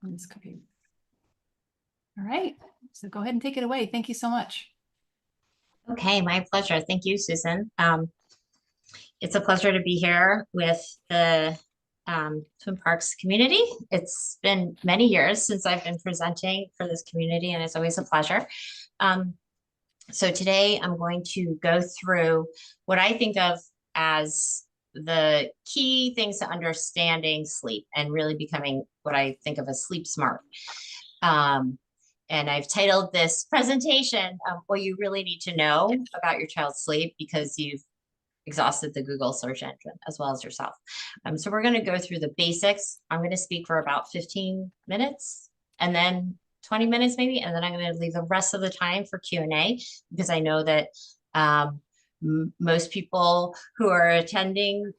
on this cookie. All right, so go ahead and take it away. Thank you so much. Okay, my pleasure. Thank you, Susan. It's a pleasure to be here with the Twin Parks community. It's been many years since I've been presenting for this community, and it's always a pleasure. Um, so today I'm going to go through what I think of as the key things to understanding sleep and really becoming what I think of as sleep smart. Um, and I've titled this presentation, What You Really Need to Know About Your Child's Sleep, because you've exhausted the Google search engine as well as yourself. So we're going to go through the basics. I'm going to speak for about 15 minutes and then 20 minutes maybe, and then I'm going to leave the rest of the time for Q&A because I know that most people who are attending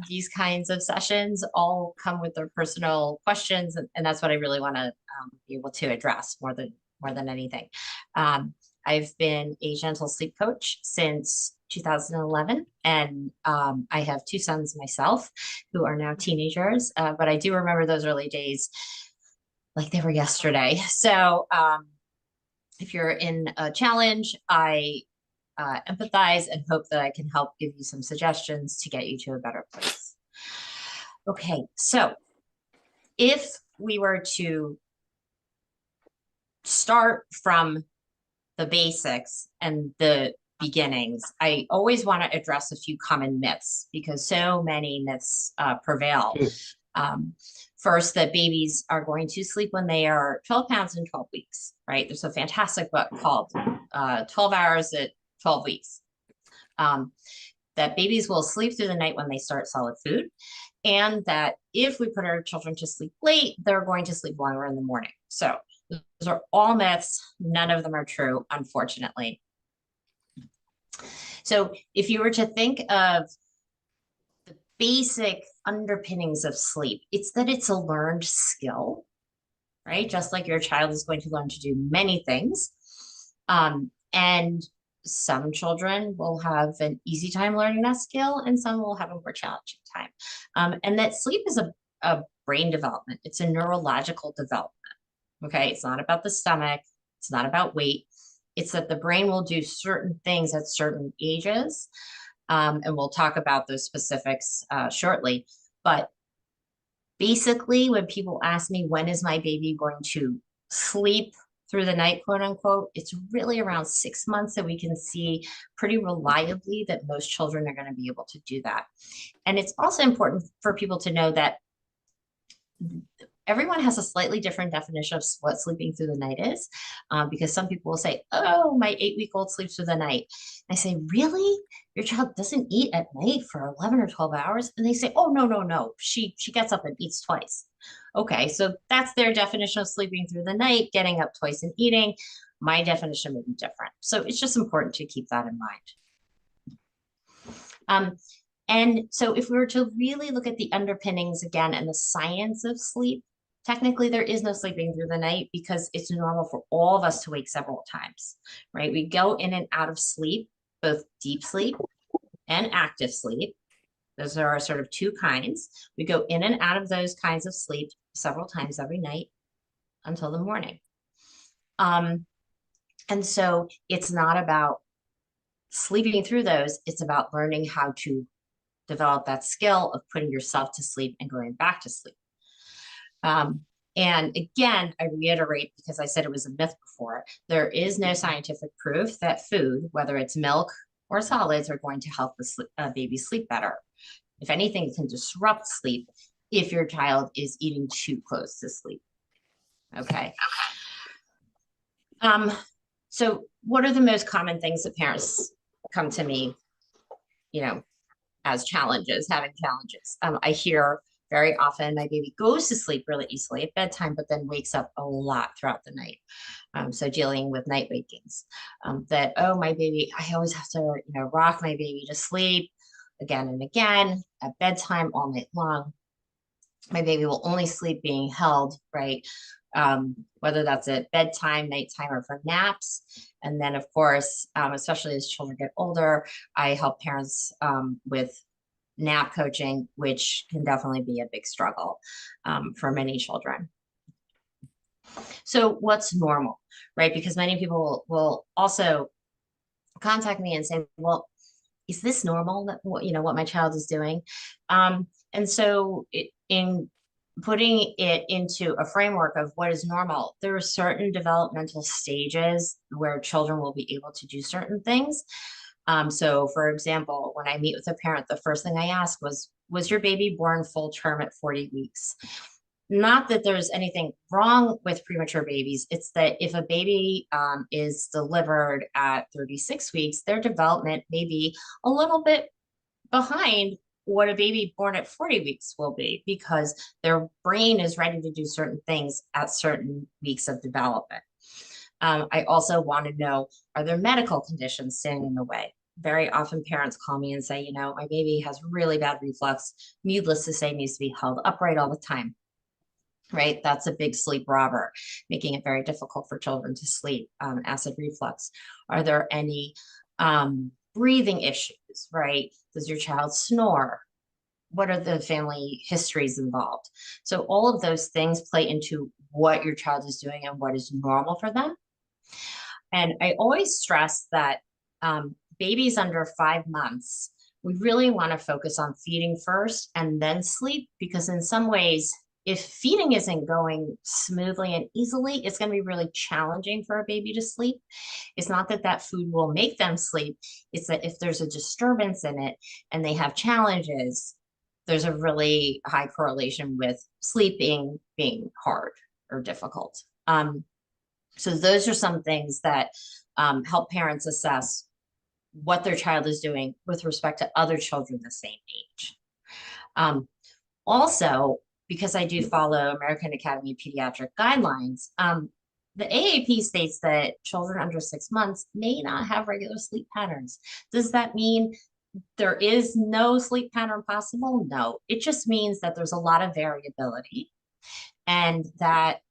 these kinds of sessions all come with their personal questions, and that's what I really want to be able to address more than anything. I've been a gentle sleep coach since 2011, and I have two sons myself who are now teenagers, but I do remember those early days like they were yesterday. So if you're in a challenge, I empathize and hope that I can help give you some suggestions to get you to a better place. Okay, so if we were to start from the basics and the beginnings, I always want to address a few common myths because so many myths prevail. First, that babies are going to sleep when they are 12 pounds in 12 weeks, right? There's a fantastic book called 12 Hours at 12 Weeks. That babies will sleep through the night when they start solid food, and that if we put our children to sleep late, they're going to sleep longer in the morning. So those are all myths. None of them are true, unfortunately. So if you were to think of the basic underpinnings of sleep, it's that it's a learned skill, right? Just like your child is going to learn to do many things. And some children will have an easy time learning that skill, and some will have a more challenging time. And that sleep is a brain development. It's a neurological development. Okay, it's not about the stomach. It's not about weight. It's that the brain will do certain things at certain ages. And we'll talk about those specifics shortly. But basically, when people ask me, when is my baby going to sleep through the night, quote unquote, it's really around 6 months that we can see pretty reliably that most children are going to be able to do that. And it's also important for people to know that everyone has a slightly different definition of what sleeping through the night is, because some people will say, oh, my 8-week-old sleeps through the night. And I say, really? Your child doesn't eat at night for 11 or 12 hours? And they say, oh, no. She gets up and eats twice. Okay, so that's their definition of sleeping through the night, getting up twice and eating. My definition may be different. So it's just important to keep that in mind. And so if we were to really look at the underpinnings again and the science of sleep, technically there is no sleeping through the night because it's normal for all of us to wake several times, right? We go in and out of sleep, both deep sleep and active sleep. Those are our sort of two kinds. We go in and out of those kinds of sleep several times every night until the morning. And so it's not about sleeping through those, it's about learning how to develop that skill of putting yourself to sleep and going back to sleep. And again, I reiterate, because I said it was a myth before, there is no scientific proof that food, whether it's milk or solids, are going to help the baby sleep better. If anything, it can disrupt sleep if your child is eating too close to sleep. Okay. So what are the most common things that parents come to me, as challenges, having challenges? I hear very often my baby goes to sleep really easily at bedtime, but then wakes up a lot throughout the night. So dealing with night wakings, that, oh, my baby, I always have to, rock my baby to sleep again and again at bedtime all night long. My baby will only sleep being held, right? Whether that's at bedtime, nighttime, or for naps. And then, of course, especially as children get older, I help parents with nap coaching, which can definitely be a big struggle for many children. So what's normal, right? Because many people will also contact me and say, well, is this normal that what my child is doing? And so in putting it into a framework of what is normal, there are certain developmental stages where children will be able to do certain things. So for example, when I meet with a parent, the first thing I ask was your baby born full term at 40 weeks? Not that there's anything wrong with premature babies. It's that if a baby is delivered at 36 weeks, their development may be a little bit behind what a baby born at 40 weeks will be, because their brain is ready to do certain things at certain weeks of development. I also want to know, are there medical conditions standing in the way? Very often parents call me and say, my baby has really bad reflux, needless to say, needs to be held upright all the time. Right? That's a big sleep robber, making it very difficult for children to sleep. Acid reflux. Are there any breathing issues, right? Does your child snore? What are the family histories involved? So all of those things play into what your child is doing and what is normal for them. And I always stress that babies under 5 months, we really want to focus on feeding first and then sleep, because in some ways, if feeding isn't going smoothly and easily, it's going to be really challenging for a baby to sleep. It's not that that food will make them sleep. It's that if there's a disturbance in it and they have challenges, there's a really high correlation with sleeping being hard or difficult. So those are some things that help parents assess what their child is doing with respect to other children the same age. Also, because I do follow American Academy of Pediatric guidelines, the AAP states that children under 6 months may not have regular sleep patterns. Does that mean there is no sleep pattern possible? No, it just means that there's a lot of variability, and that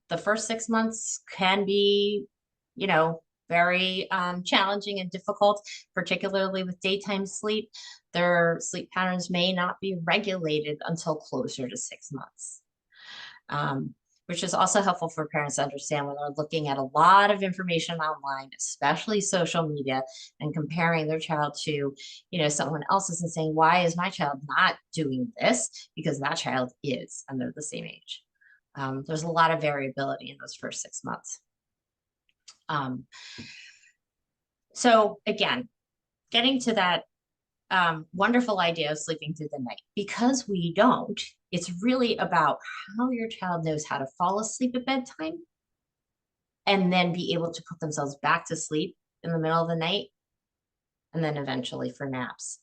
the first 6 months can be, very challenging and difficult, particularly with daytime sleep. Their sleep patterns may not be regulated until closer to 6 months, which is also helpful for parents to understand when they're looking at a lot of information online, especially social media, and comparing their child to, someone else's and saying, why is my child not doing this? Because that child is, and they're the same age. There's a lot of variability in those first 6 months. So again, getting to that wonderful idea of sleeping through the night, because we don't, it's really about how your child knows how to fall asleep at bedtime and then be able to put themselves back to sleep in the middle of the night, and then eventually for naps.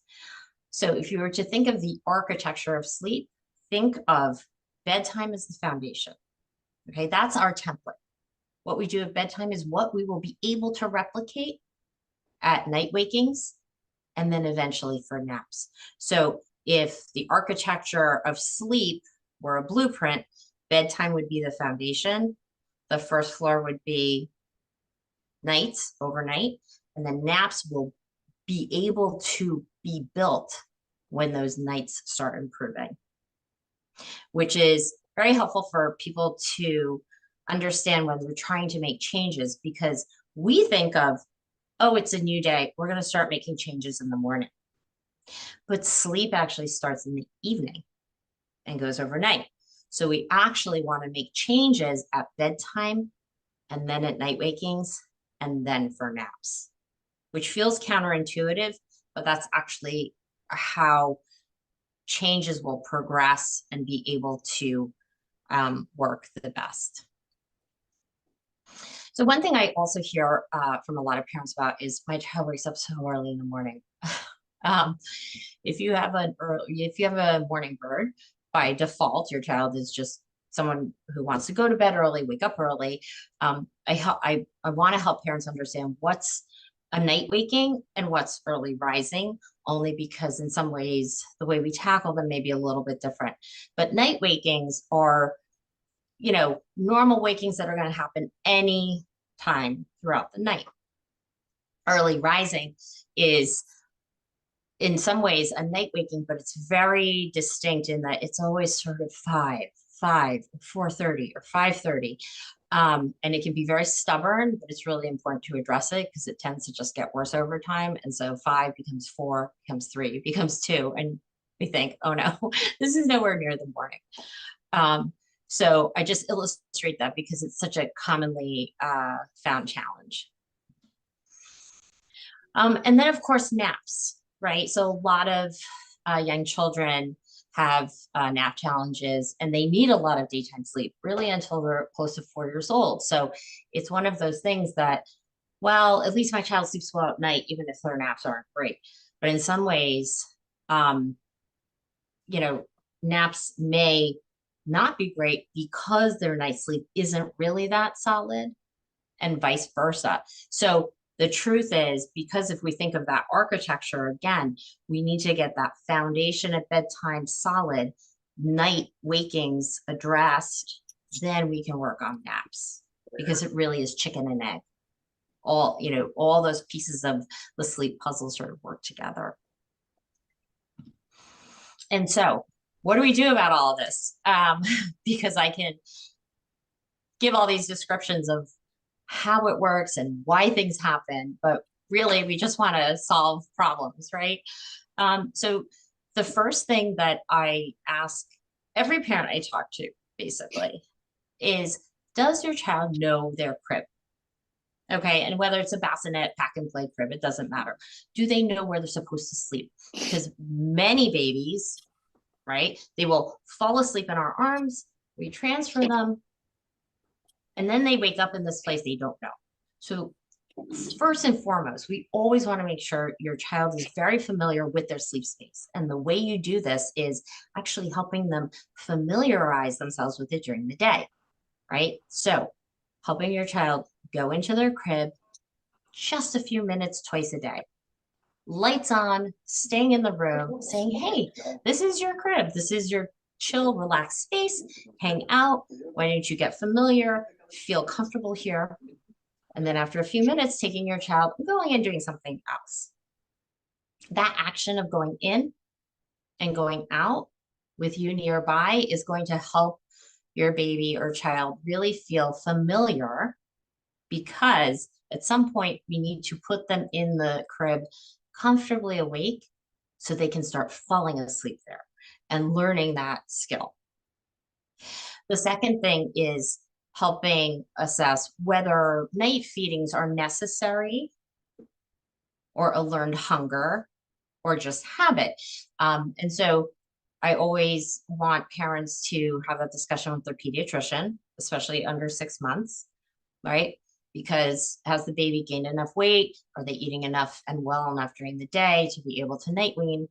So if you were to think of the architecture of sleep, think of bedtime as the foundation. Okay, that's our template. What we do at bedtime is what we will be able to replicate at night wakings, and then eventually for naps. So if the architecture of sleep were a blueprint, bedtime would be the foundation. The first floor would be nights, overnight, and then naps will be able to be built when those nights start improving, which is very helpful for people to understand when they're trying to make changes, because we think of, oh, it's a new day, we're going to start making changes in the morning. But sleep actually starts in the evening and goes overnight. So we actually want to make changes at bedtime, and then at night wakings, and then for naps, which feels counterintuitive, but that's actually how changes will progress and be able to work the best. So one thing I also hear from a lot of parents about is, my child wakes up so early in the morning. If you have a morning bird, by default, your child is just someone who wants to go to bed early, wake up early. I want to help parents understand what's a night waking and what's early rising, only because in some ways the way we tackle them may be a little bit different. But night wakings are, normal wakings that are going to happen any time throughout the night. Early rising is in some ways a night waking, but it's very distinct in that it's always sort of 4:30 or 5:30. And it can be very stubborn, but it's really important to address it because it tends to just get worse over time. And so 5 becomes 4, becomes 3, becomes 2. And we think, oh no, this is nowhere near the morning. So I just illustrate that because it's such a commonly found challenge. And then of course, naps, right? So a lot of young children have nap challenges and they need a lot of daytime sleep really until they're close to 4 years old. So it's one of those things that, well, at least my child sleeps well at night, even if their naps aren't great. But in some ways, you know, naps may not be great because their night sleep isn't really that solid and vice versa. So the truth is, because if we think of that architecture again, we need to get that foundation at bedtime solid, night wakings addressed, then we can work on naps because it really is chicken and egg. All, you know, all those pieces of the sleep puzzle sort of work together. And so what do we do about all of this? Because I can give all these descriptions of how it works and why things happen, but really we just want to solve problems, right? So the first thing that I ask every parent I talk to basically is, does your child know their crib? Okay, and whether it's a bassinet, pack and play crib, it doesn't matter. Do they know where they're supposed to sleep? Because many babies, right, they will fall asleep in our arms, we transfer them, and then they wake up in this place they don't know. So first and foremost, we always want to make sure your child is very familiar with their sleep space. And the way you do this is actually helping them familiarize themselves with it during the day, right? So helping your child go into their crib just a few minutes twice a day. Lights on, staying in the room, saying, hey, this is your crib. This is your chill, relaxed space. Hang out. Why don't you get familiar? Feel comfortable here. And then after a few minutes, taking your child and going and doing something else. That action of going in and going out with you nearby is going to help your baby or child really feel familiar, because at some point we need to put them in the crib comfortably awake so they can start falling asleep there and learning that skill. The second thing is helping assess whether night feedings are necessary or a learned hunger or just habit. And so I always want parents to have a discussion with their pediatrician, especially under 6 months, right? Because has the baby gained enough weight? Are they eating enough and well enough during the day to be able to night wean?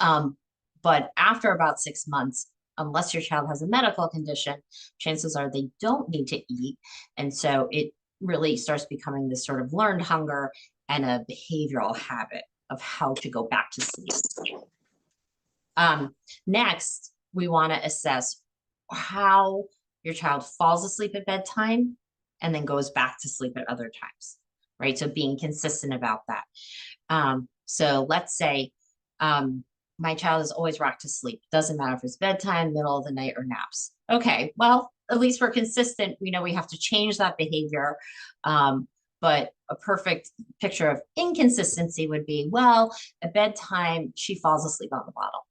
But after about 6 months, unless your child has a medical condition, chances are they don't need to eat. And so it really starts becoming this sort of learned hunger and a behavioral habit of how to go back to sleep. Next, we want to assess how your child falls asleep at bedtime and then goes back to sleep at other times, right? So being consistent about that. So let's say my child is always rocked to sleep. Doesn't matter if it's bedtime, middle of the night, or naps. Okay, well, at least we're consistent. We know we have to change that behavior. But a perfect picture of inconsistency would be, well, at bedtime, she falls asleep on the bottle.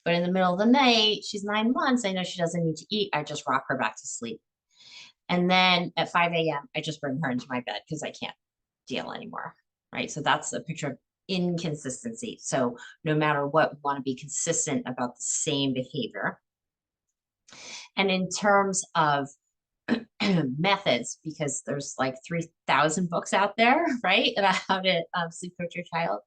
But in the middle of the night, she's 9 months. I know she doesn't need to eat. I just rock her back to sleep. And then at 5 a.m., I just bring her into my bed because I can't deal anymore, right? So that's a picture of inconsistency. So no matter what, we want to be consistent about the same behavior. And in terms of methods, because there's like 3,000 books out there, right, about how to sleep coach your child.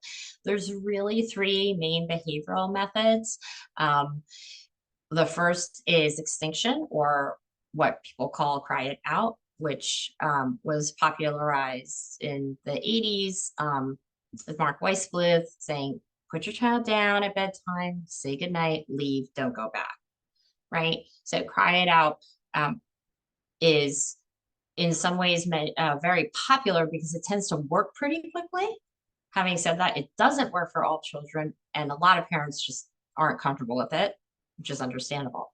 There's really 3 main behavioral methods. The first is extinction, or what people call cry it out, which was popularized in the 80s with Mark Weisbluth saying, put your child down at bedtime, say goodnight, leave, don't go back, right? So cry it out is in some ways very popular because it tends to work pretty quickly. Having said that, it doesn't work for all children, and a lot of parents just aren't comfortable with it, which is understandable.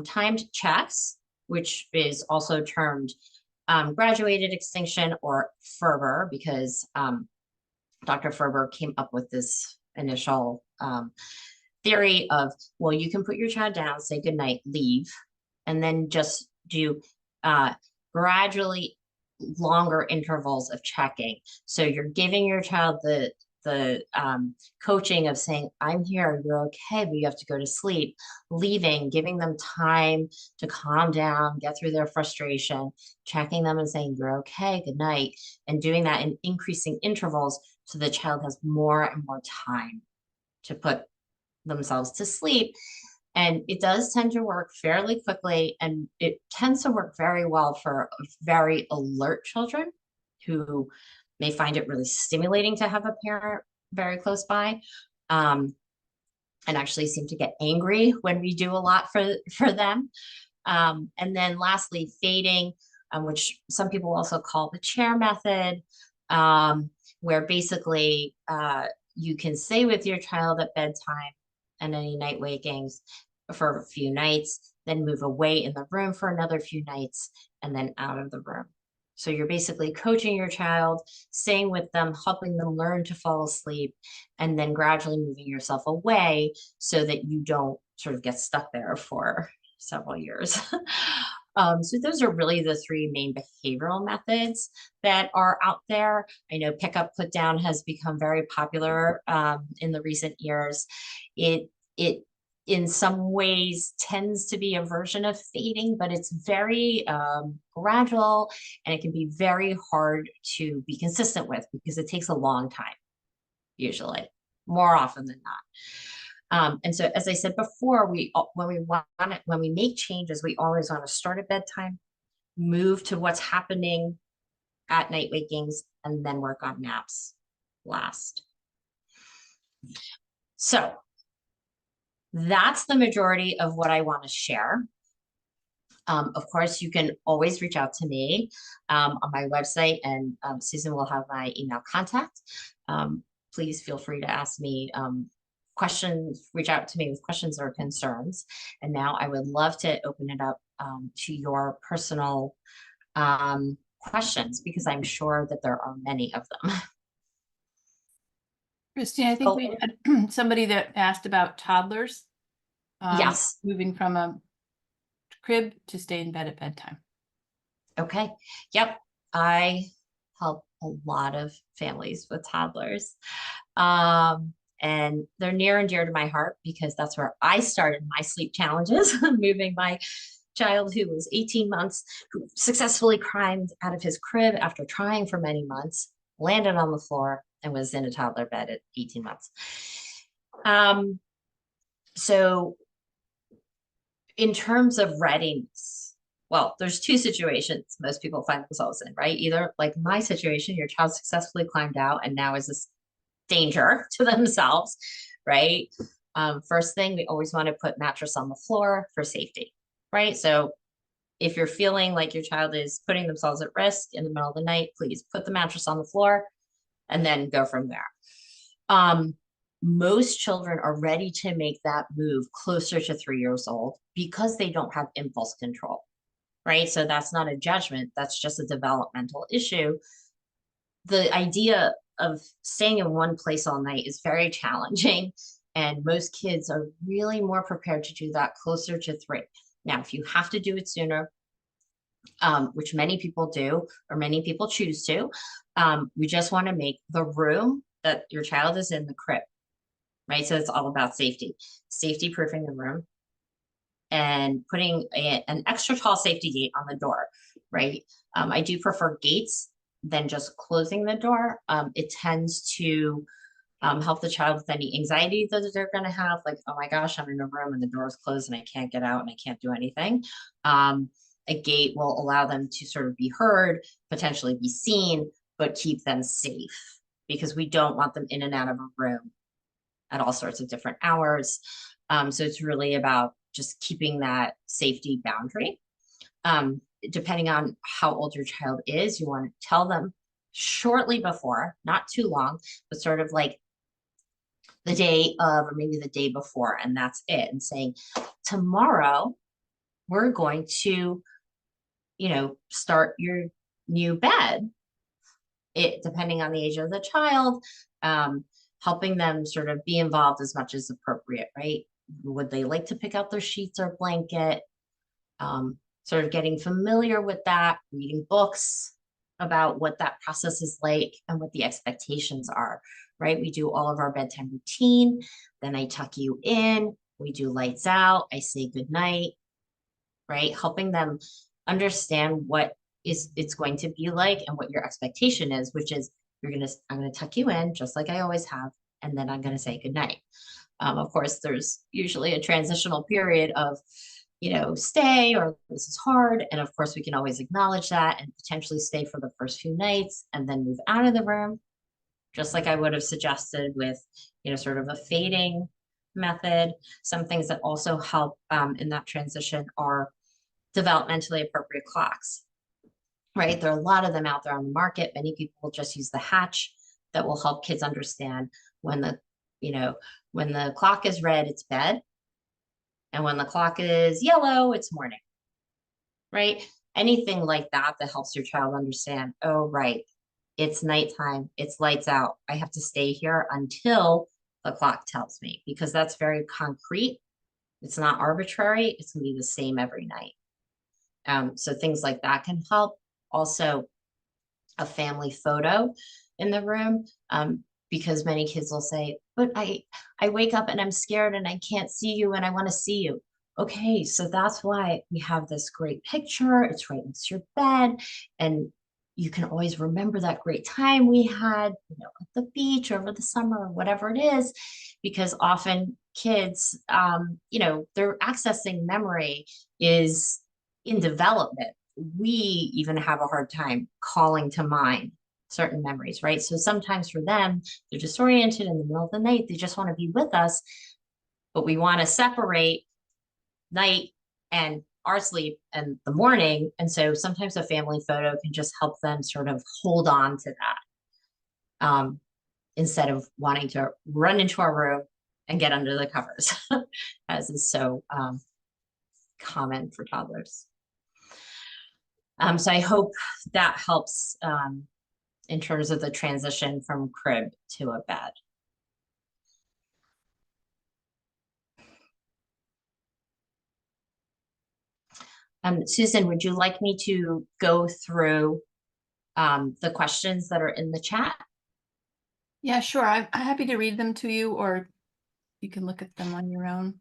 Timed checks which is also termed graduated extinction or Ferber, because Dr. Ferber came up with this initial theory of, well, you can put your child down, say goodnight, leave, and then just do gradually longer intervals of checking. So you're giving your child the coaching of saying, I'm here, you're okay, but you have to go to sleep, leaving, giving them time to calm down, get through their frustration, checking them and saying, you're okay, good night, and doing that in increasing intervals so the child has more and more time to put themselves to sleep. And it does tend to work fairly quickly, and it tends to work very well for very alert children who may find it really stimulating to have a parent very close by, and actually seem to get angry when we do a lot for them. And then lastly, fading, which some people also call the chair method, where basically you can stay with your child at bedtime and any night wakings for a few nights, then move away in the room for another few nights, and then out of the room. So you're basically coaching your child, staying with them, helping them learn to fall asleep, and then gradually moving yourself away so that you don't sort of get stuck there for several years. So those are really the three main behavioral methods that are out there. I know pick up, put down has become very popular in the recent years. It in some ways tends to be a version of fading, but it's very gradual, and it can be very hard to be consistent with because it takes a long time, usually, more often than not. And so, as I said before, when we make changes, we always want to start at bedtime, move to what's happening at night wakings, and then work on naps last. So that's the majority of what I want to share. Of course, you can always reach out to me on my website, and Susan will have my email contact. Please feel free to ask me questions, reach out to me with questions or concerns. And now I would love to open it up to your personal questions, because I'm sure that there are many of them. Christine, I think we had somebody that asked about toddlers. Yes. Moving from a crib to stay in bed at bedtime. Okay. Yep. I help a lot of families with toddlers. And they're near and dear to my heart because that's where I started my sleep challenges, moving my child who was 18 months, who successfully climbed out of his crib after trying for many months, landed on the floor, and was in a toddler bed at 18 months. So in terms of readiness, well, there's two situations most people find themselves in, right? Either like my situation, your child successfully climbed out and now is this danger to themselves, right? First thing, we always want to put mattress on the floor for safety, right? So if you're feeling like your child is putting themselves at risk in the middle of the night, please put the mattress on the floor and then go from there. Most children are ready to make that move closer to 3 years old because they don't have impulse control, right? So that's not a judgment, that's just a developmental issue. The idea of staying in one place all night is very challenging, and most kids are really more prepared to do that closer to 3. Now, if you have to do it sooner, which many people do, or many people choose to, we just want to make the room that your child is in the crib, right? So it's all about safety, safety proofing the room, and putting an extra tall safety gate on the door, right? I do prefer gates than just closing the door. It tends to help the child with any anxiety that they're going to have, like, oh my gosh, I'm in a room and the door is closed and I can't get out and I can't do anything. A gate will allow them to sort of be heard, potentially be seen, but keep them safe, because we don't want them in and out of a room at all sorts of different hours. So it's really about just keeping that safety boundary. Depending on how old your child is, you want to tell them shortly before, not too long, but sort of like the day of, or maybe the day before, and that's it. And saying, tomorrow we're going to start your new bed, it depending on the age of the child, helping them sort of be involved as much as appropriate, right? Would they like to pick out their sheets or blanket? Sort of getting familiar with that, reading books about what that process is like and what the expectations are, right? We do all of our bedtime routine, then I tuck you in, we do lights out, I say goodnight, right? Helping them understand what it's going to be like and what your expectation is, which is I'm gonna tuck you in just like I always have, and then I'm gonna say goodnight. Of course, there's usually a transitional period of, stay or this is hard. And of course, we can always acknowledge that and potentially stay for the first few nights and then move out of the room, just like I would have suggested with, sort of a fading method. Some things that also help in that transition are developmentally appropriate clocks, right? There are a lot of them out there on the market. Many people will just use the Hatch that will help kids understand when when the clock is red, it's bed. And when the clock is yellow, it's morning, right? Anything like that that helps your child understand, oh, right, it's nighttime, it's lights out. I have to stay here until the clock tells me, because that's very concrete. It's not arbitrary. It's gonna be the same every night. So things like that can help. Also, a family photo in the room, because many kids will say, but I wake up and I'm scared and I can't see you and I want to see you. Okay, so that's why we have this great picture. It's right next to your bed, and you can always remember that great time we had, at the beach over the summer or whatever it is, because often kids, their accessing memory is in development. We even have a hard time calling to mind certain memories, right? So sometimes for them, they're disoriented in the middle of the night. They just want to be with us, but we want to separate night and our sleep and the morning. And so sometimes a family photo can just help them sort of hold on to that, instead of wanting to run into our room and get under the covers, as is so common for toddlers. So I hope that helps in terms of the transition from crib to a bed. Susan, would you like me to go through the questions that are in the chat? Yeah, sure. I'm happy to read them to you, or you can look at them on your own,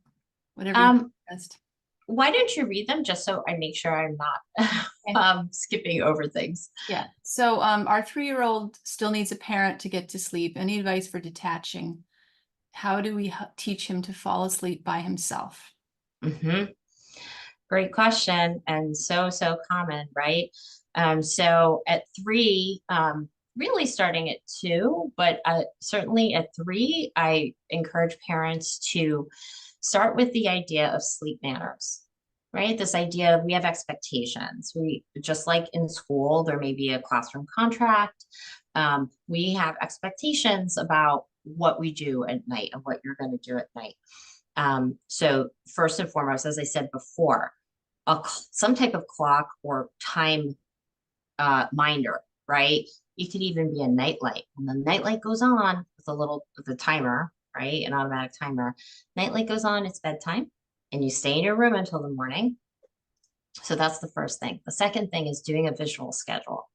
whatever you think best. Why don't you read them just so I make sure I'm not skipping over things? Yeah. So our 3-year-old still needs a parent to get to sleep. Any advice for detaching? How do we teach him to fall asleep by himself? Mm-hmm. Great question, and so common, right? So at 3, really starting at 2, but certainly at 3, I encourage parents to start with the idea of sleep manners, right? This idea of we have expectations. We, just like in school, there may be a classroom contract. We have expectations about what we do at night and what you're going to do at night. So first and foremost, as I said before, some type of clock or time minder, right? It could even be a nightlight. When the nightlight goes on with the timer, right? An automatic timer. Nightlight goes on, it's bedtime, and you stay in your room until the morning. So that's the first thing. The second thing is doing a visual schedule.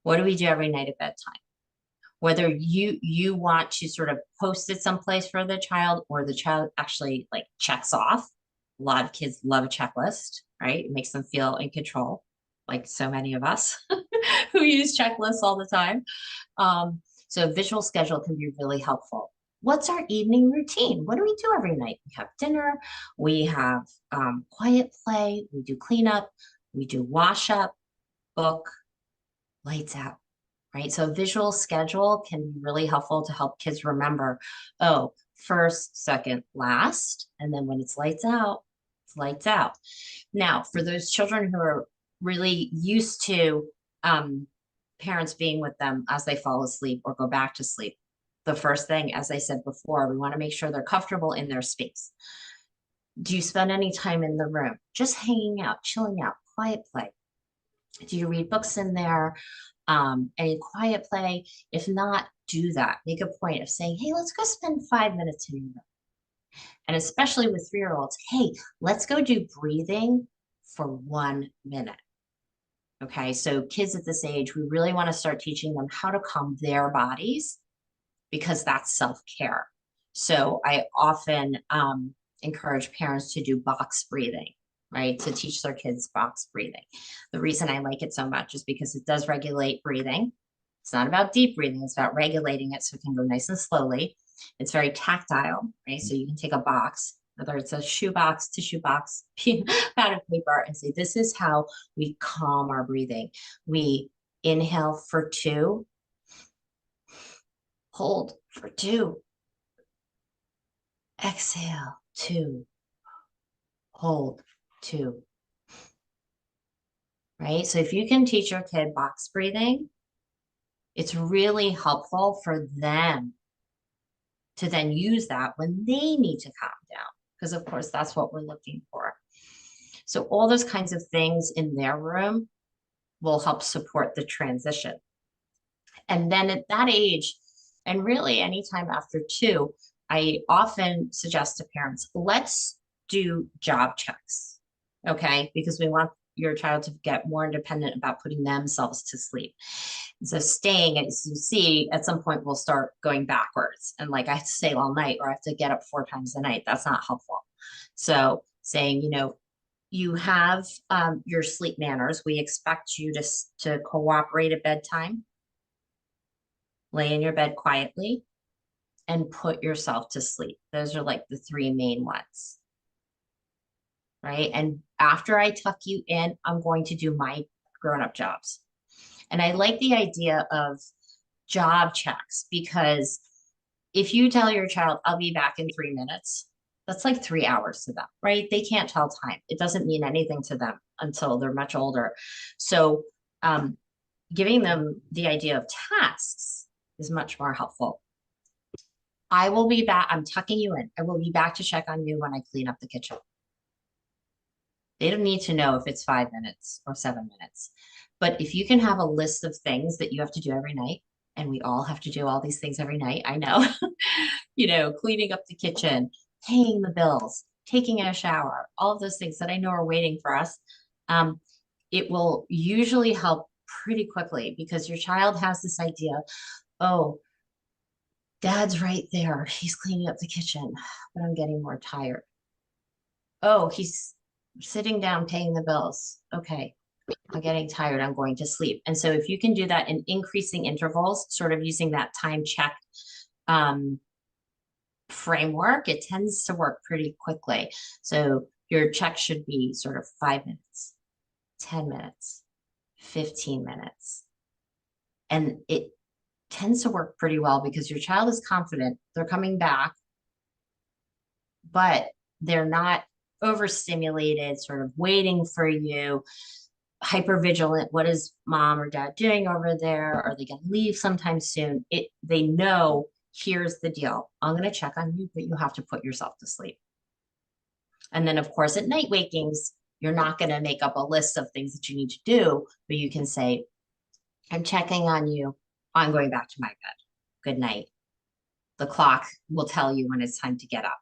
What do we do every night at bedtime? Whether you want to sort of post it someplace for the child, or the child actually like checks off. A lot of kids love a checklist, right? It makes them feel in control, like so many of us who use checklists all the time. So a visual schedule can be really helpful. What's our evening routine? What do we do every night? We have dinner, we have quiet play, we do cleanup, we do wash up, book, lights out, right? So a visual schedule can be really helpful to help kids remember, oh, first, second, last, and then when it's lights out, it's lights out. Now, for those children who are really used to parents being with them as they fall asleep or go back to sleep, the first thing, as I said before, we want to make sure they're comfortable in their space. Do you spend any time in the room just hanging out, chilling out, quiet play? Do you read books in there? Any quiet play? If not, do that. Make a point of saying, hey, let's go spend 5 minutes in your room. And especially with 3-year-olds, hey, let's go do breathing for 1 minute. Okay, so kids at this age, we really want to start teaching them how to calm their bodies because that's self-care. So I often encourage parents to do box breathing, right? To teach their kids box breathing. The reason I like it so much is because it does regulate breathing. It's not about deep breathing, it's about regulating it so it can go nice and slowly. It's very tactile, right? So you can take a box, whether it's a shoebox, tissue box, pad of paper, and say, this is how we calm our breathing. We inhale for 2, hold for 2, exhale 2, hold 2. Right? So if you can teach your kid box breathing, it's really helpful for them to then use that when they need to calm down, because of course that's what we're looking for. So all those kinds of things in their room will help support the transition. And then at that age, and really anytime after 2, I often suggest to parents, let's do job checks, okay? Because we want your child to get more independent about putting themselves to sleep. So staying, as you see, at some point we'll start going backwards. And like I have to stay all night or I have to get up 4 times a night. That's not helpful. So saying, you have your sleep manners. We expect you to cooperate at bedtime, lay in your bed quietly, and put yourself to sleep. Those are like the 3 main ones. Right? And after I tuck you in, I'm going to do my grown-up jobs. And I like the idea of job checks because if you tell your child, I'll be back in 3 minutes, that's like 3 hours to them, right? They can't tell time. It doesn't mean anything to them until they're much older. So giving them the idea of tasks is much more helpful. I will be back. I'm tucking you in. I will be back to check on you when I clean up the kitchen. They don't need to know if it's 5 minutes or 7 minutes. But if you can have a list of things that you have to do every night, and we all have to do all these things every night, I know, cleaning up the kitchen, paying the bills, taking a shower, all of those things that I know are waiting for us, it will usually help pretty quickly because your child has this idea, oh, dad's right there. He's cleaning up the kitchen, but I'm getting more tired. Oh, he's sitting down paying the bills. Okay, I'm getting tired. I'm going to sleep. And so if you can do that in increasing intervals, sort of using that time check framework, it tends to work pretty quickly. So your check should be sort of 5 minutes, 10 minutes, 15 minutes. And it tends to work pretty well because your child is confident they're coming back, but they're not overstimulated, sort of waiting for you, hyper vigilant. What is mom or dad doing over there? Are they going to leave sometime soon? They know, here's the deal. I'm going to check on you, but you have to put yourself to sleep. And then of course at night wakings, you're not going to make up a list of things that you need to do, but you can say, I'm checking on you. I'm going back to my bed. Good night. The clock will tell you when it's time to get up.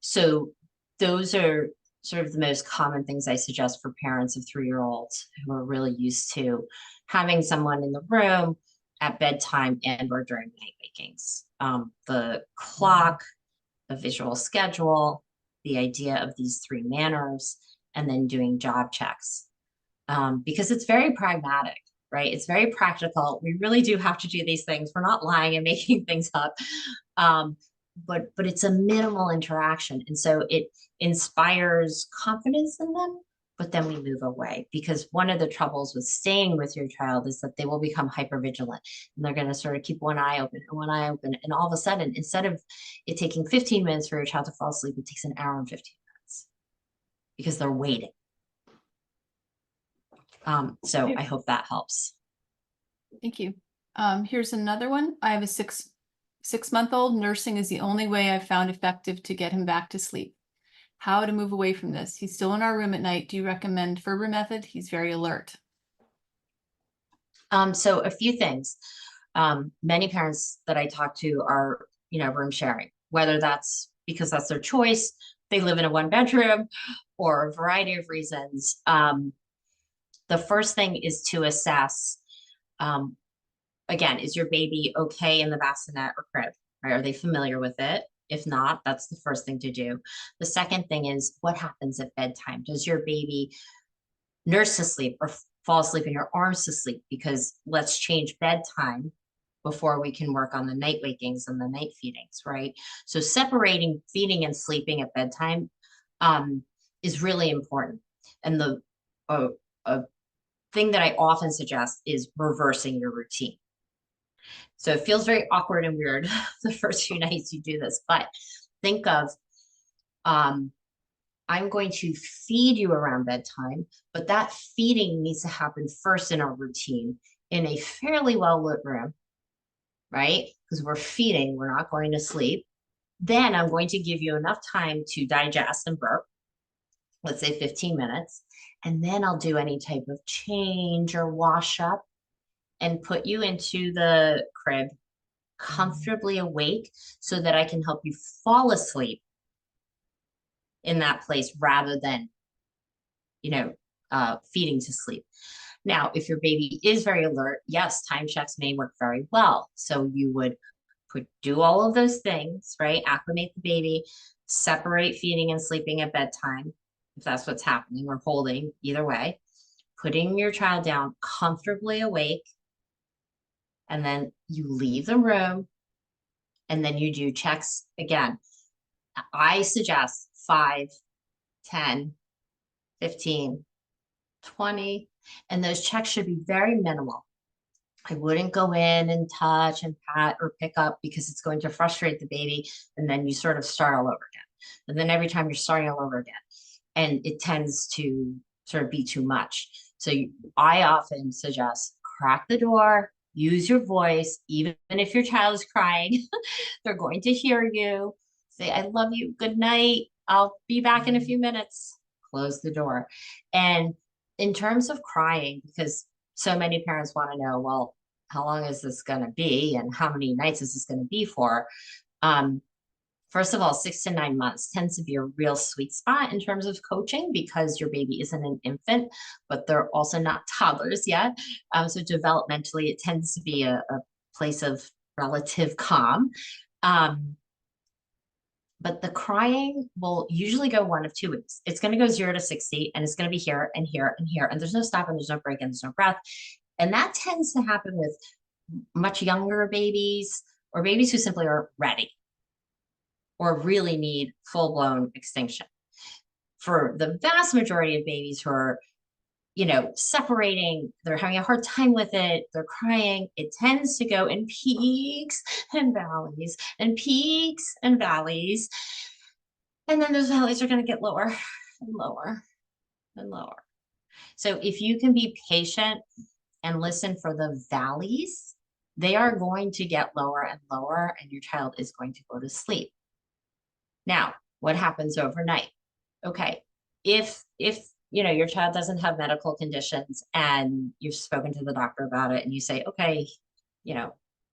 So those are sort of the most common things I suggest for parents of 3-year-olds who are really used to having someone in the room at bedtime and or during night wakings. The clock, a visual schedule, the idea of these 3 manners, and then doing job checks. Because it's very pragmatic, right? It's very practical. We really do have to do these things. We're not lying and making things up. But it's a minimal interaction. And so it inspires confidence in them, but then we move away because one of the troubles with staying with your child is that they will become hypervigilant and they're going to sort of keep one eye open and one eye open. And all of a sudden, instead of it taking 15 minutes for your child to fall asleep, it takes an hour and 15 minutes because they're waiting. So I hope that helps. Thank you. Here's another one. I have a six-month-old. Nursing is the only way I've found effective to get him back to sleep. how to move away from this. He's still in our room at night. Do you recommend Ferber method? He's very alert. So a few things. Many parents that I talk to are, room sharing, whether that's because that's their choice, they live in a 1 bedroom, or a variety of reasons. The first thing is to assess, again, is your baby okay in the bassinet or crib, right? Are they familiar with it? If not, that's the first thing to do. The second thing is, what happens at bedtime? Does your baby nurse to sleep or fall asleep in your arms to sleep? Because let's change bedtime before we can work on the night wakings and the night feedings, right? So separating feeding and sleeping at bedtime is really important. And the a thing that I often suggest is reversing your routine. So it feels very awkward and weird the first few nights you do this, but think of I'm going to feed you around bedtime, but that feeding needs to happen first in our routine in a fairly well lit room, right? Because we're feeding, we're not going to sleep. Then I'm going to give you enough time to digest and burp, let's say 15 minutes. And then I'll do any type of change or wash up and put you into the crib comfortably awake so that I can help you fall asleep in that place rather than, feeding to sleep. Now, if your baby is very alert, yes, time checks may work very well. So you would do all of those things, right? Acclimate the baby, separate feeding and sleeping at bedtime, if that's what's happening, or holding, either way, putting your child down comfortably awake, and then you leave the room, and then you do checks again. I suggest 5, 10, 15, 20, and those checks should be very minimal. I wouldn't go in and touch and pat or pick up because it's going to frustrate the baby. And then you sort of start all over again. And then every time you're starting all over again, and it tends to sort of be too much. So I often suggest crack the door, use your voice, even if your child is crying, they're going to hear you. Say, I love you. Good night. I'll be back in a few minutes. Close the door. And in terms of crying, because so many parents want to know, well, how long is this going to be and how many nights is this going to be for? First of all, 6 to 9 months tends to be a real sweet spot in terms of coaching because your baby isn't an infant, but they're also not toddlers yet. So developmentally, it tends to be a place of relative calm. But the crying will usually go one of 2 weeks. It's going to go 0 to 60, and it's going to be here and here and here. And there's no stop and there's no break and there's no breath. And that tends to happen with much younger babies or babies who simply aren't ready or really need full-blown extinction. For the vast majority of babies who are, separating, they're having a hard time with it, they're crying, it tends to go in peaks and valleys and peaks and valleys. And then those valleys are going to get lower and lower and lower. So if you can be patient and listen for the valleys, they are going to get lower and lower, and your child is going to go to sleep. Now, what happens overnight? Okay, if your child doesn't have medical conditions and you've spoken to the doctor about it and you say, okay,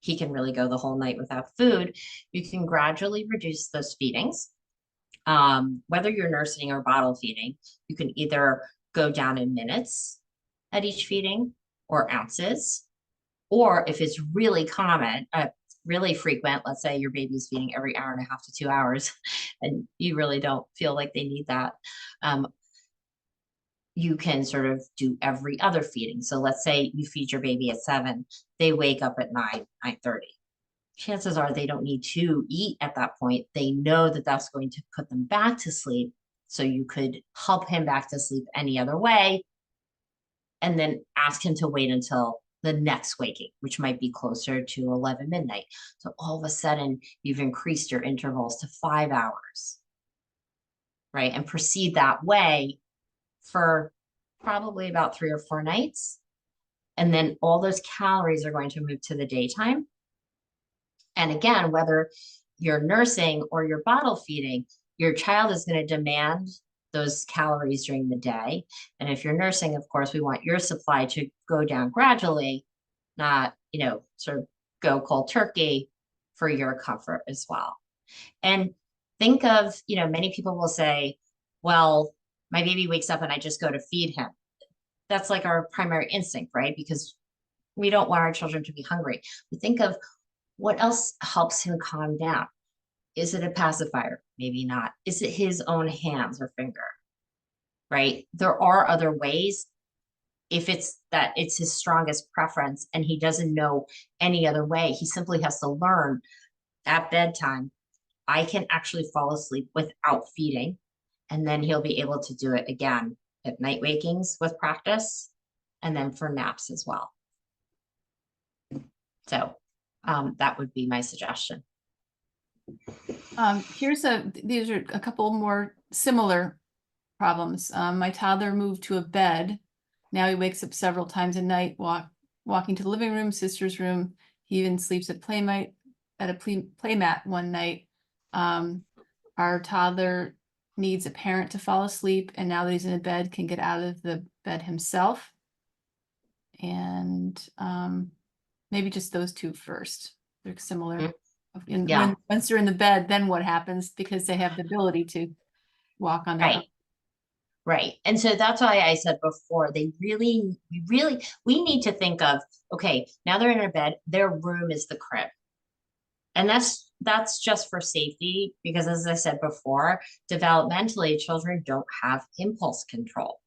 he can really go the whole night without food, you can gradually reduce those feedings. Whether you're nursing or bottle feeding, you can either go down in minutes at each feeding or ounces, or if it's really common, really frequent, let's say your baby's feeding every 1.5 hours to 2 hours, and you really don't feel like they need that, you can sort of do every other feeding. So let's say you feed your baby at 7, they wake up at 9:30. Chances are they don't need to eat at that point. They know that that's going to put them back to sleep. So you could help him back to sleep any other way, and then ask him to wait until the next waking, which might be closer to 11 midnight. So all of a sudden you've increased your intervals to 5 hours, right? And proceed that way for probably about 3 or 4 nights. And then all those calories are going to move to the daytime. And again, whether you're nursing or you're bottle feeding, your child is going to demand those calories during the day. And if you're nursing, of course, we want your supply to go down gradually, not, sort of go cold turkey for your comfort as well. And think of, many people will say, well, my baby wakes up and I just go to feed him. That's like our primary instinct, right? Because we don't want our children to be hungry. We think of what else helps him calm down. Is it a pacifier? Maybe not. Is it his own hands or finger? Right? There are other ways. If it's that it's his strongest preference and he doesn't know any other way, he simply has to learn at bedtime, I can actually fall asleep without feeding. And then he'll be able to do it again at night wakings with practice, and then for naps as well. So that would be my suggestion. These are a couple more similar problems. My toddler moved to a bed. Now he wakes up several times a night, walking to the living room, sister's room. He even sleeps at a playmat one night. Our toddler needs a parent to fall asleep, and now that he's in a bed, can get out of the bed himself. And maybe just those two first. They're similar. Yeah. Once they're in the bed, then what happens? Because they have the ability to walk on their own. Right. And so that's why I said before, we need to think of, okay, now they're in their bed, their room is the crib. And that's just for safety, because as I said before, developmentally, children don't have impulse control.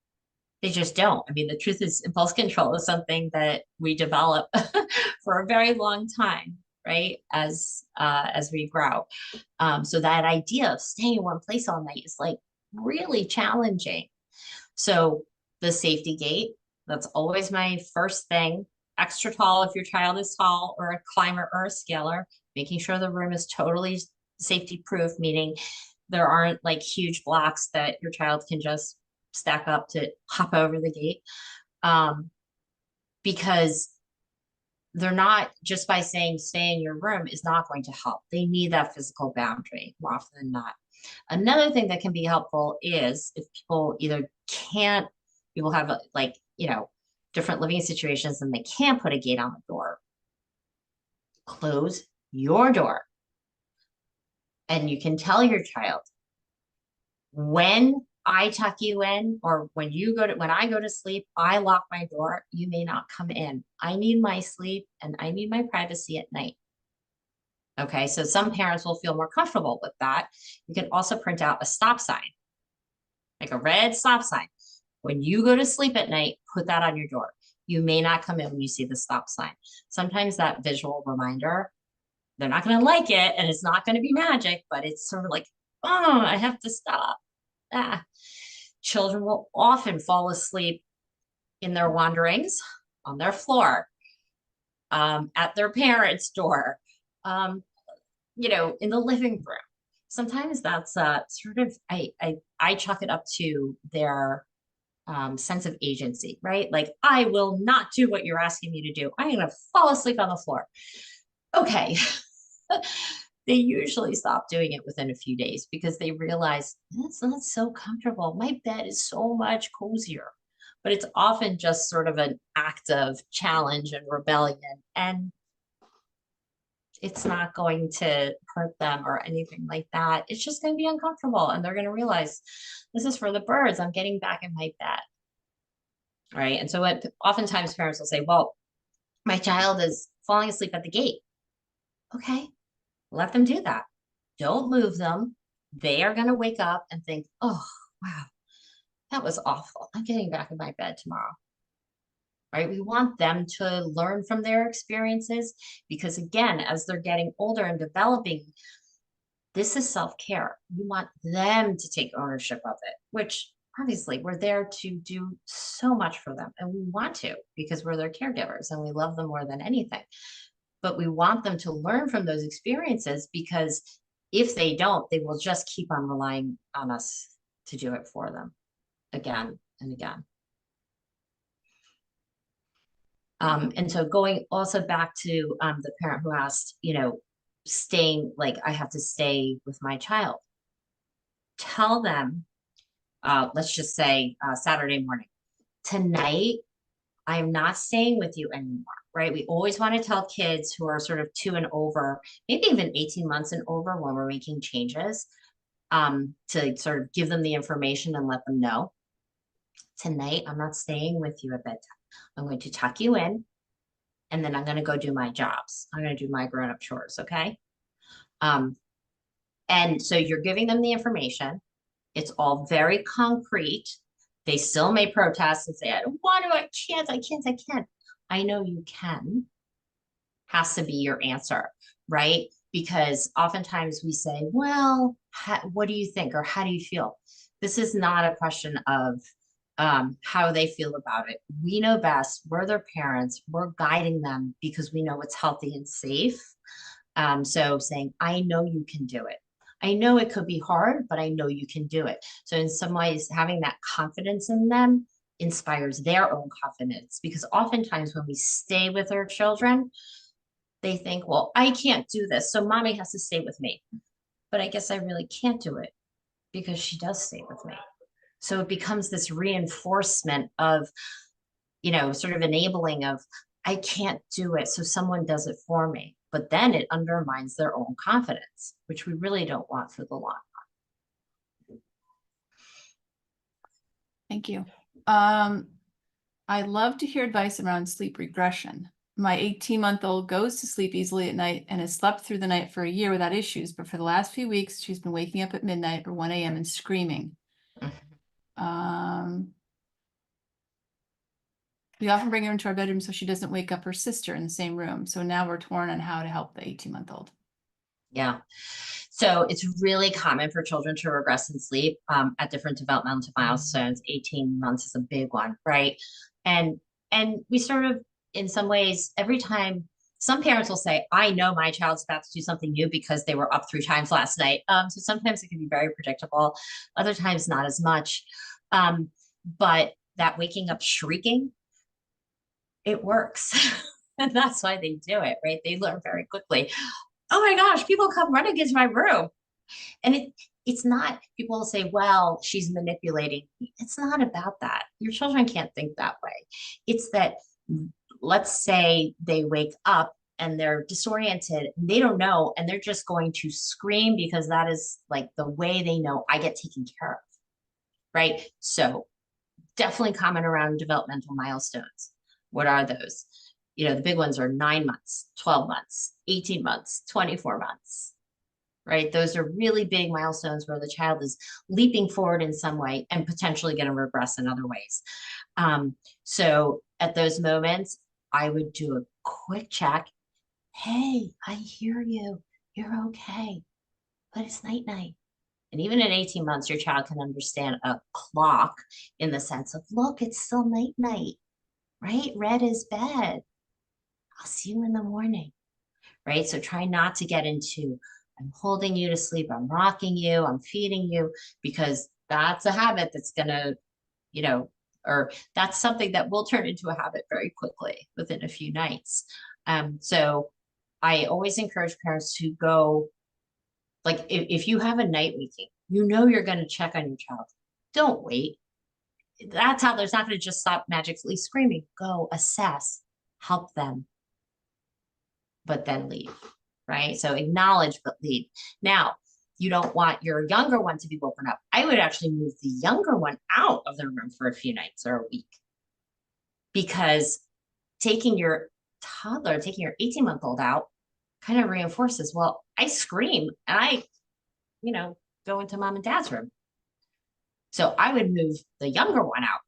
They just don't. I mean, the truth is impulse control is something that we develop for a very long time, right? As we grow. So that idea of staying in one place all night is like really challenging. So the safety gate, that's always my first thing. Extra tall if your child is tall, or a climber or a scaler, making sure the room is totally safety proof, meaning there aren't like huge blocks that your child can just stack up to hop over the gate. Because they're not, just by saying stay in your room is not going to help. They need that physical boundary more often than not. Another thing that can be helpful is if people have different living situations and they can't put a gate on the door, close your door. And you can tell your child, when I tuck you in, or when I go to sleep, I lock my door. You may not come in. I need my sleep and I need my privacy at night. Okay, so some parents will feel more comfortable with that. You can also print out a stop sign, like a red stop sign. When you go to sleep at night, put that on your door. You may not come in when you see the stop sign. Sometimes that visual reminder, they're not going to like it and it's not going to be magic, but it's sort of like, oh, I have to stop. Children will often fall asleep in their wanderings, on their floor, at their parents' door, in the living room. Sometimes that's sort of, I chalk it up to their sense of agency, right? Like, I will not do what you're asking me to do. I'm going to fall asleep on the floor. Okay. They usually stop doing it within a few days because they realize that's not so comfortable. My bed is so much cozier. But it's often just sort of an act of challenge and rebellion, and it's not going to hurt them or anything like that. It's just going to be uncomfortable, and they're going to realize this is for the birds. I'm getting back in my bed. Right. And so oftentimes parents will say, well, my child is falling asleep at the gate. Okay, let them do that. Don't move them. They are going to wake up and think, oh, wow, that was awful. I'm getting back in my bed tomorrow. Right? We want them to learn from their experiences, because again, as they're getting older and developing, this is self-care. We want them to take ownership of it, which obviously we're there to do so much for them, and we want to, because we're their caregivers and we love them more than anything. But we want them to learn from those experiences, because if they don't, they will just keep on relying on us to do it for them again and again. And so going also back to the parent who asked, staying, like, I have to stay with my child. tell them, let's just say Saturday morning, tonight, I am not staying with you anymore, right? We always want to tell kids who are sort of 2 and over, maybe even 18 months and over when we're making changes, to sort of give them the information and let them know. Tonight, I'm not staying with you at bedtime. I'm going to tuck you in, and then I'm going to go do my jobs. I'm going to do my grown-up chores, okay? And so you're giving them the information. It's all very concrete. They still may protest and say, I don't want to, I can't. I know you can, has to be your answer, right? Because oftentimes we say, well, what do you think? Or how do you feel? This is not a question of how they feel about it. We know best. We're their parents. We're guiding them because we know what's healthy and safe. So saying, I know you can do it. I know it could be hard, but I know you can do it. So in some ways, having that confidence in them inspires their own confidence, because oftentimes when we stay with our children, they think, well, I can't do this, so mommy has to stay with me. But I guess I really can't do it because she does stay with me. So it becomes this reinforcement of, sort of enabling of, I can't do it, so someone does it for me. But then it undermines their own confidence, which we really don't want for the long run. Thank you. I love to hear advice around sleep regression. My 18-month-old goes to sleep easily at night and has slept through the night for a year without issues, but for the last few weeks, she's been waking up at midnight or 1 a.m. and screaming. We often bring her into our bedroom so she doesn't wake up her sister in the same room. So now we're torn on how to help the 18-month-old. Yeah. So it's really common for children to regress in sleep at different developmental milestones. 18 months is a big one, right? And we sort of, in some ways, every time some parents will say, I know my child's about to do something new because they were up 3 times last night. So sometimes it can be very predictable. Other times not as much. But that waking up shrieking, it works. And that's why they do it, right? They learn very quickly. Oh my gosh, people come running into my room. And it's not, people will say, well, she's manipulating. It's not about that. Your children can't think that way. It's that, let's say they wake up and they're disoriented and they don't know, and they're just going to scream because that is like the way they know I get taken care of, right? So definitely common around developmental milestones. What are those? The big ones are 9 months, 12 months, 18 months, 24 months, right? Those are really big milestones where the child is leaping forward in some way and potentially going to regress in other ways. So at those moments, I would do a quick check. Hey, I hear you. You're okay. But it's night night. And even at 18 months, your child can understand a clock in the sense of, look, it's still night night, right? Red is bed. I'll see you in the morning, right? So try not to get into, I'm holding you to sleep, I'm rocking you, I'm feeding you, because that's a habit that's gonna, or that's something that will turn into a habit very quickly within a few nights. So I always encourage parents to go, like, if you have a night waking, you're going to check on your child. Don't wait. That toddler's not going to just stop magically screaming. Go assess, help them, but then leave, right? So acknowledge, but leave. Now, you don't want your younger one to be woken up. I would actually move the younger one out of the room for a few nights or a week, because taking your 18-month-old out kind of reinforces, well, I scream and I, go into mom and dad's room. So I would move the younger one out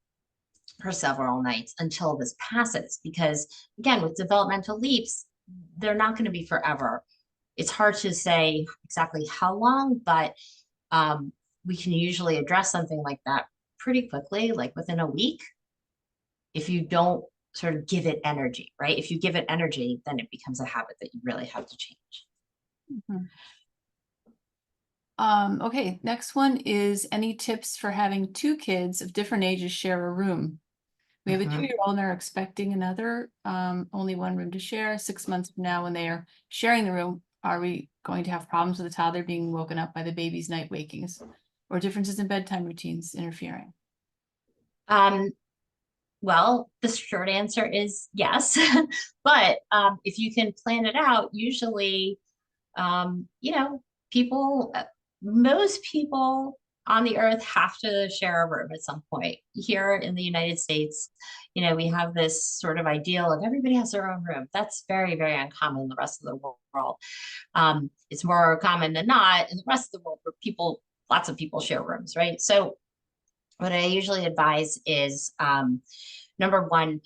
for several nights until this passes, because again, with developmental leaps, they're not going to be forever. It's hard to say exactly how long, but we can usually address something like that pretty quickly, like within a week, if you don't sort of give it energy, right? If you give it energy, then it becomes a habit that you really have to change. Mm-hmm. Okay, next one is any tips for having 2 kids of different ages share a room? We have a 2-year-old and are expecting another, only 1 room to share. 6 months from now, when they are sharing the room, are we going to have problems with the toddler being woken up by the baby's night wakings? or differences in bedtime routines interfering? Um, well, the short answer is yes. But if you can plan it out, usually, you know, people, most people on the earth have to share a room at some point. Here in the United States, you know, we have this sort of ideal of everybody has their own room. That's very, very uncommon in the rest of the world. It's more common than not in the rest of the world where people, lots of people share rooms, right? So what I usually advise is number one,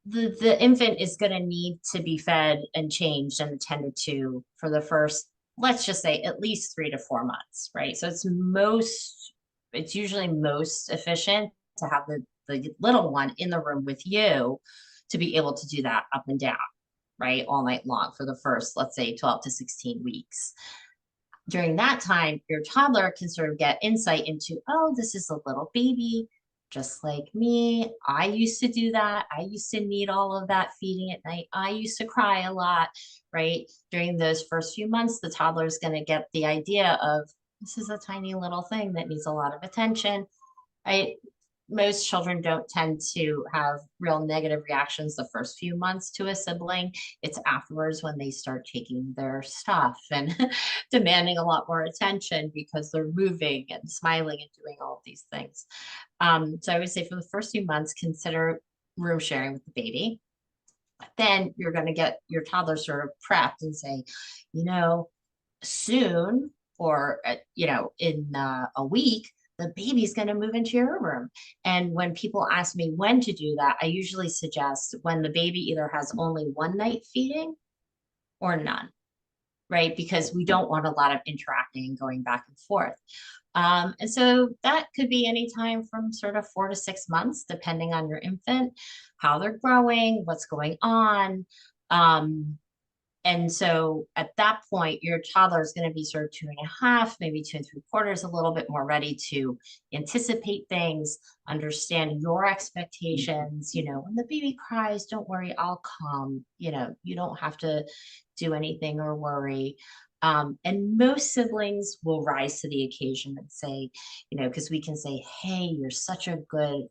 the infant is going to need to be fed and changed and attended to for the first, let's just say, at least 3 to 4 months, right? So it's usually most efficient to have the little one in the room with you to be able to do that up and down, right? All night long for the first, let's say, 12 to 16 weeks. During that time, your toddler can sort of get insight into, oh, this is a little baby, just like me. I used to do that. I used to need all of that feeding at night. I used to cry a lot, right? During those first few months, the toddler is going to get the idea of this is a tiny little thing that needs a lot of attention. I Most children don't tend to have real negative reactions the first few months to a sibling. It's afterwards when they start taking their stuff and demanding a lot more attention because they're moving and smiling and doing all of these things. So I would say for the first few months, consider room sharing with the baby. Then you're going to get your toddler sort of prepped and say, you know, soon or, in a week, the baby's going to move into your room. And when people ask me when to do that, I usually suggest when the baby either has only one night feeding or none, right? Because we don't want a lot of interacting and going back and forth. And so that could be anytime from sort of 4 to 6 months, depending on your infant, how they're growing, what's going on. And so at that point, your toddler is going to be sort of 2.5, maybe 2 3/4, a little bit more ready to anticipate things, understand your expectations. You know, when the baby cries, don't worry, I'll come. You know, you don't have to do anything or worry. And most siblings will rise to the occasion and say, you know, because we can say, hey, you're such a good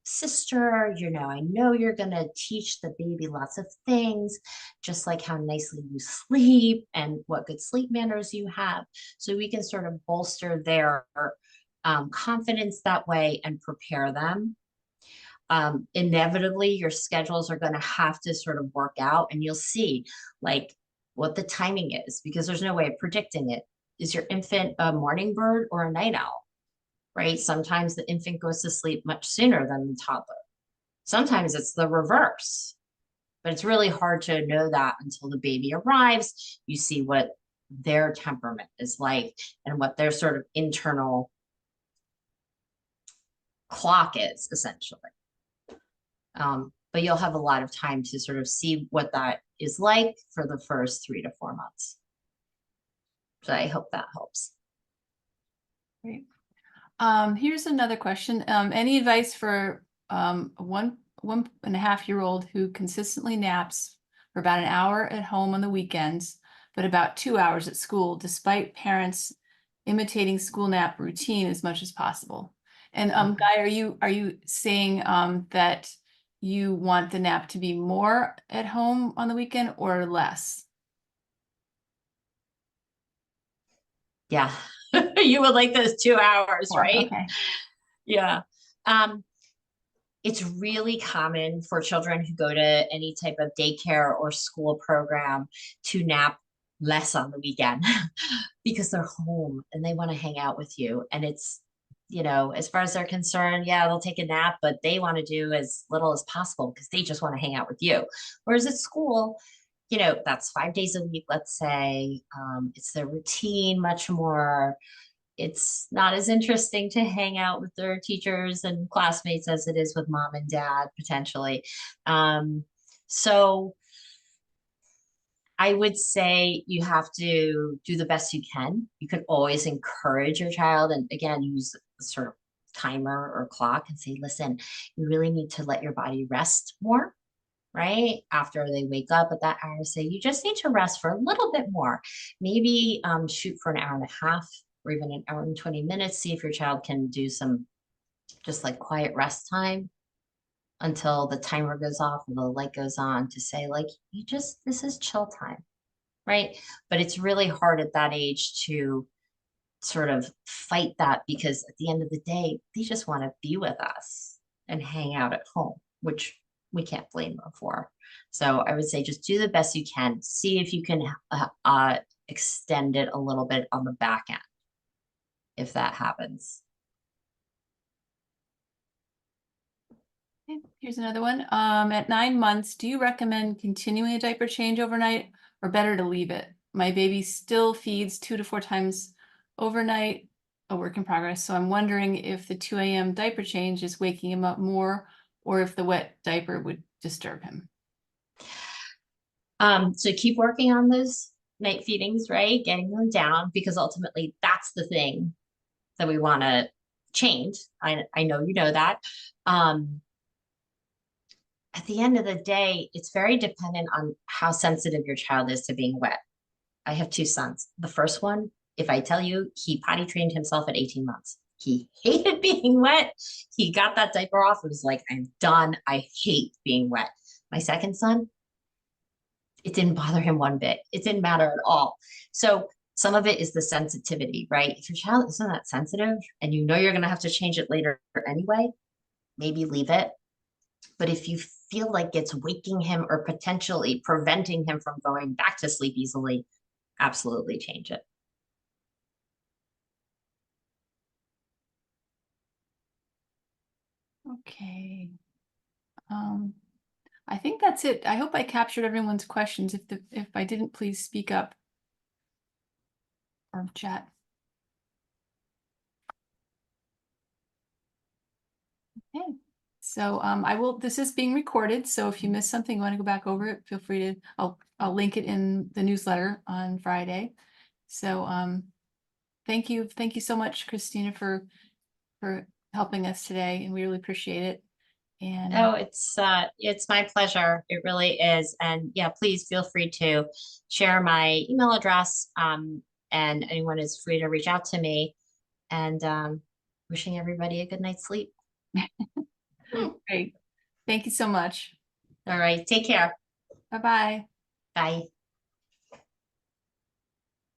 sister, you know, I know you're going to teach the baby lots of things, just like how nicely you sleep and what good sleep manners you have. So we can sort of bolster their confidence that way and prepare them. Inevitably, your schedules are going to have to sort of work out, and you'll see like what the timing is because there's no way of predicting it. Is your infant a morning bird or a night owl? Right? Sometimes the infant goes to sleep much sooner than the toddler. Sometimes it's the reverse, but it's really hard to know that until the baby arrives. You see what their temperament is like and what their sort of internal clock is, essentially. But you'll have a lot of time to sort of see what that is like for the first 3 to 4 months. So I hope that helps. Great. Here's another question. Any advice for a 1.5-year-old who consistently naps for about an hour at home on the weekends, but about 2 hours at school, despite parents imitating school nap routine as much as possible? And Guy, are you saying that you want the nap to be more at home on the weekend or less? Yeah. You would like those 2 hours, More, right? okay. Yeah. It's really common for children who go to any type of daycare or school program to nap less on the weekend because they're home and they want to hang out with you. And it's, you know, as far as they're concerned, yeah, they'll take a nap, but they want to do as little as possible because they just want to hang out with you. Whereas at school, you know, that's 5 days a week, let's say. It's their routine much more. It's not as interesting to hang out with their teachers and classmates as it is with mom and dad, potentially. So I would say you have to do the best you can. You can always encourage your child and again, use a sort of timer or clock and say, listen, you really need to let your body rest more, right? After they wake up at that hour, say, you just need to rest for a little bit more. Maybe shoot for an hour and a half or even an hour and 20 minutes. See if your child can do some just like quiet rest time until the timer goes off and the light goes on, to say like, this is chill time, right? But it's really hard at that age to sort of fight that, because at the end of the day, they just want to be with us and hang out at home, which we can't blame them for. So I would say just do the best you can. See if you can extend it a little bit on the back end, if that happens. Okay, here's another one. At 9 months, do you recommend continuing a diaper change overnight or better to leave it? My baby still feeds 2 to 4 times overnight, a work in progress. So I'm wondering if the 2 a.m. diaper change is waking him up more, or if the wet diaper would disturb him. So keep working on those night feedings, right? Getting them down, because ultimately that's the thing that we want to change. I know you know that. At the end of the day, it's very dependent on how sensitive your child is to being wet. I have 2 sons. The first one, if I tell you, he potty trained himself at 18 months. He hated being wet. He got that diaper off. It was like, I'm done. I hate being wet. My second son, it didn't bother him one bit. It didn't matter at all. So some of it is the sensitivity, right? If your child isn't that sensitive and you know you're going to have to change it later anyway, maybe leave it. But if you feel like it's waking him or potentially preventing him from going back to sleep easily, absolutely change it. Okay. I think that's it. I hope I captured everyone's questions. If I didn't, please speak up or chat. Okay. So this is being recorded. So if you missed something, you want to go back over it, feel free to, I'll link it in the newsletter on Friday. So thank you. Thank you so much, Christina, for helping us today. And we really appreciate it. And Oh, it's my pleasure. It really is. And yeah, please feel free to share my email address. And anyone is free to reach out to me. And wishing everybody a good night's sleep. great. Thank you so much. All right. Take care. Bye-bye. Bye.